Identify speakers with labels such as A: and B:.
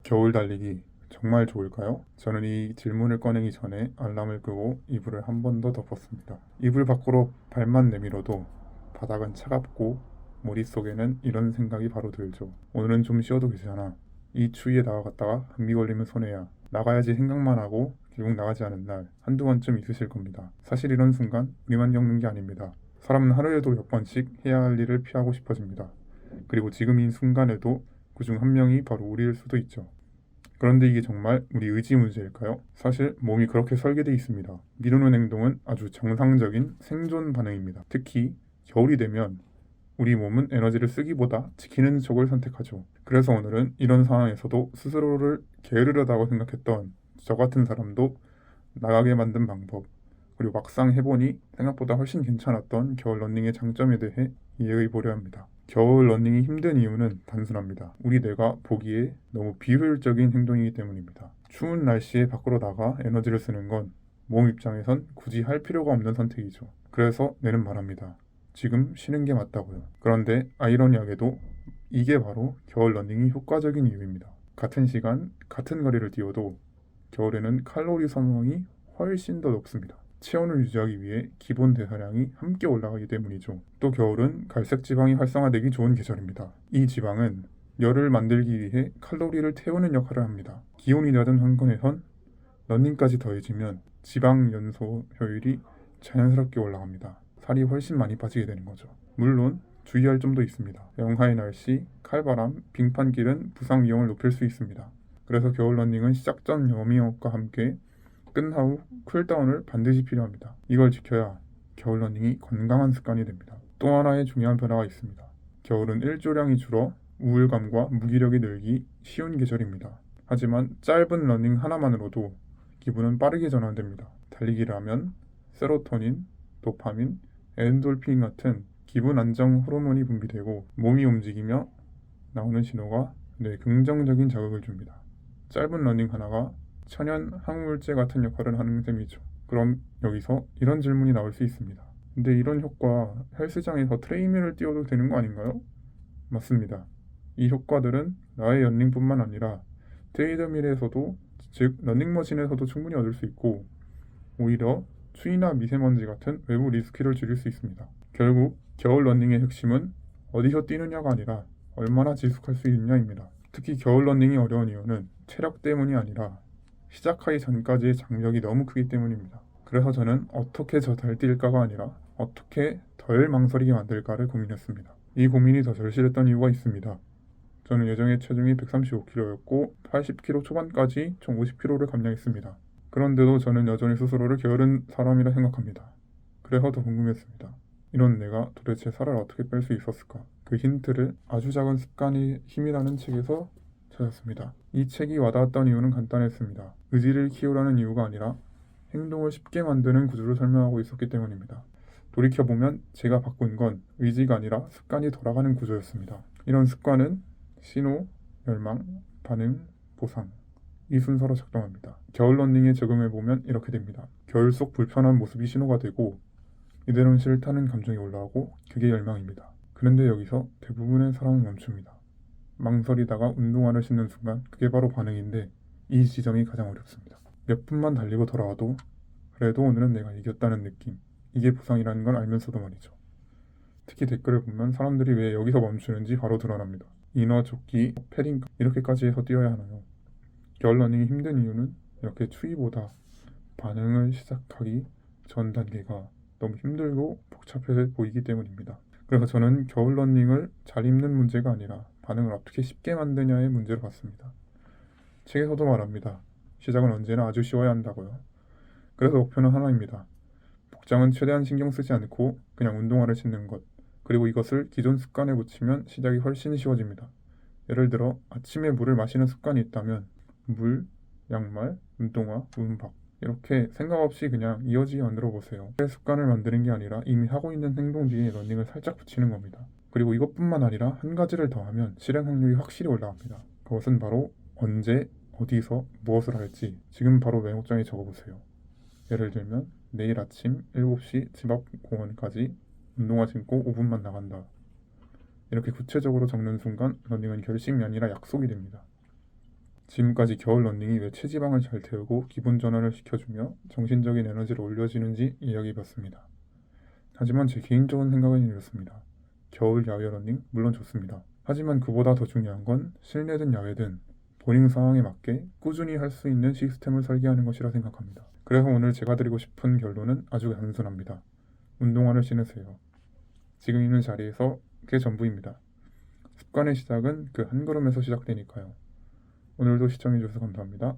A: 겨울 달리기 정말 좋을까요? 저는 이 질문을 꺼내기 전에 알람을 끄고 이불을 한 번 더 덮었습니다. 이불 밖으로 발만 내밀어도 바닥은 차갑고 머릿속에는 이런 생각이 바로 들죠. 오늘은 좀 쉬어도 되잖아. 이 추위에 나가갔다가 감기 걸리면 손해야. 나가야지 생각만 하고 결국 나가지 않은 날 한두 번쯤 있으실 겁니다. 사실 이런 순간 우리만 겪는 게 아닙니다. 사람은 하루에도 몇 번씩 해야 할 일을 피하고 싶어집니다. 그리고 지금 이 순간에도 그중 한 명이 바로 우리일 수도 있죠. 그런데 이게 정말 우리 의지 문제일까요? 사실 몸이 그렇게 설계되어 있습니다. 미루는 행동은 아주 정상적인 생존 반응입니다. 특히 겨울이 되면 우리 몸은 에너지를 쓰기보다 지키는 쪽을 선택하죠. 그래서 오늘은 이런 상황에서도 스스로를 게으르다고 생각했던 저 같은 사람도 나가게 만든 방법, 그리고 막상 해보니 생각보다 훨씬 괜찮았던 겨울 러닝의 장점에 대해 이야기해 보려 합니다. 겨울 러닝이 힘든 이유는 단순합니다. 우리 뇌가 보기에 너무 비효율적인 행동이기 때문입니다. 추운 날씨에 밖으로 나가 에너지를 쓰는 건 몸 입장에선 굳이 할 필요가 없는 선택이죠. 그래서 뇌는 말합니다. 지금 쉬는 게 맞다고요. 그런데 아이러니하게도 이게 바로 겨울 러닝이 효과적인 이유입니다. 같은 시간, 같은 거리를 뛰어도 겨울에는 칼로리 소모이 훨씬 더 높습니다. 체온을 유지하기 위해 기본 대사량이 함께 올라가기 때문이죠. 또 겨울은 갈색 지방이 활성화되기 좋은 계절입니다. 이 지방은 열을 만들기 위해 칼로리를 태우는 역할을 합니다. 기온이 낮은 환경에선 러닝까지 더해지면 지방 연소 효율이 자연스럽게 올라갑니다. 살이 훨씬 많이 빠지게 되는 거죠. 물론 주의할 점도 있습니다. 영하의 날씨, 칼바람, 빙판길은 부상 위험을 높일 수 있습니다. 그래서 겨울 러닝은 시작 전 워밍업과 함께 끝난 후 쿨다운을 반드시 필요합니다. 이걸 지켜야 겨울 러닝이 건강한 습관이 됩니다. 또 하나의 중요한 변화가 있습니다. 겨울은 일조량이 줄어 우울감과 무기력이 늘기 쉬운 계절입니다. 하지만 짧은 러닝 하나만으로도 기분은 빠르게 전환됩니다. 달리기를 하면 세로토닌, 도파민, 엔돌핀 같은 기분 안정 호르몬이 분비되고 몸이 움직이며 나오는 신호가 뇌에 긍정적인 자극을 줍니다. 짧은 러닝 하나가 천연 항물제 같은 역할을 하는 셈이죠. 그럼 여기서 이런 질문이 나올 수 있습니다. 근데 이런 효과 헬스장에서 트레이닝을 뛰어도 되는 거 아닌가요? 맞습니다. 이 효과들은 나의 러닝뿐만 아니라 트레이드밀에서도, 즉 러닝머신에서도 충분히 얻을 수 있고 오히려 추위나 미세먼지 같은 외부 리스크를 줄일 수 있습니다. 결국 겨울 러닝의 핵심은 어디서 뛰느냐가 아니라 얼마나 지속할 수 있느냐입니다. 특히 겨울 러닝이 어려운 이유는 체력 때문이 아니라 시작하기 전까지의 장벽이 너무 크기 때문입니다. 그래서 저는 어떻게 더 잘 뛸까가 아니라 어떻게 덜 망설이게 만들까를 고민했습니다. 이 고민이 더 절실했던 이유가 있습니다. 저는 예정에 체중이 135kg였고 80kg 초반까지 총 50kg를 감량했습니다. 그런데도 저는 여전히 스스로를 게으른 사람이라 생각합니다. 그래서 더 궁금했습니다. 이런 내가 도대체 살을 어떻게 뺄 수 있었을까? 그 힌트를 아주 작은 습관이 힘이라는 책에서 찾았습니다. 이 책이 와닿았던 이유는 간단했습니다. 의지를 키우라는 이유가 아니라 행동을 쉽게 만드는 구조를 설명하고 있었기 때문입니다. 돌이켜보면 제가 바꾼 건 의지가 아니라 습관이 돌아가는 구조였습니다. 이런 습관은 신호, 멸망, 반응, 보상 이 순서로 작동합니다. 겨울 러닝에 적용해보면 이렇게 됩니다. 겨울 속 불편한 모습이 신호가 되고 이대로는 싫다는 감정이 올라오고 그게 열망입니다. 그런데 여기서 대부분의 사람은 멈춥니다. 망설이다가 운동화를 신는 순간 그게 바로 반응인데 이 지점이 가장 어렵습니다. 몇 분만 달리고 돌아와도 그래도 오늘은 내가 이겼다는 느낌, 이게 보상이라는 걸 알면서도 말이죠. 특히 댓글을 보면 사람들이 왜 여기서 멈추는지 바로 드러납니다. 이너 조끼, 패딩 이렇게까지 해서 뛰어야 하나요? 겨울 러닝이 힘든 이유는 이렇게 추위보다 반응을 시작하기 전 단계가 너무 힘들고 복잡해 보이기 때문입니다. 그래서 저는 겨울 러닝을 잘 입는 문제가 아니라 반응을 어떻게 쉽게 만드냐의 문제로 봤습니다. 책에서도 말합니다. 시작은 언제나 아주 쉬워야 한다고요. 그래서 목표는 하나입니다. 복장은 최대한 신경 쓰지 않고 그냥 운동화를 신는 것. 그리고 이것을 기존 습관에 붙이면 시작이 훨씬 쉬워집니다. 예를 들어 아침에 물을 마시는 습관이 있다면 물, 양말, 운동화, 운박 이렇게 생각 없이 그냥 이어지게 만들어 보세요. 습관을 만드는 게 아니라 이미 하고 있는 행동 뒤에 러닝을 살짝 붙이는 겁니다. 그리고 이것뿐만 아니라 한 가지를 더하면 실행 확률이 확실히 올라갑니다. 그것은 바로 언제, 어디서, 무엇을 할지 지금 바로 메모장에 적어보세요. 예를 들면 내일 아침 7시 집 앞 공원까지 운동화 신고 5분만 나간다. 이렇게 구체적으로 적는 순간 러닝은 결심이 아니라 약속이 됩니다. 지금까지 겨울 러닝이 왜 체지방을 잘 태우고 기분 전환을 시켜주며 정신적인 에너지를 올려주는지 이야기해봤습니다. 하지만 제 개인적인 생각은 이렇습니다. 겨울 야외 러닝 물론 좋습니다. 하지만 그보다 더 중요한 건 실내든 야외든 본인 상황에 맞게 꾸준히 할 수 있는 시스템을 설계하는 것이라 생각합니다. 그래서 오늘 제가 드리고 싶은 결론은 아주 단순합니다. 운동화를 신으세요. 지금 있는 자리에서 그게 전부입니다. 습관의 시작은 그 한 걸음에서 시작되니까요. 오늘도 시청해주셔서 감사합니다.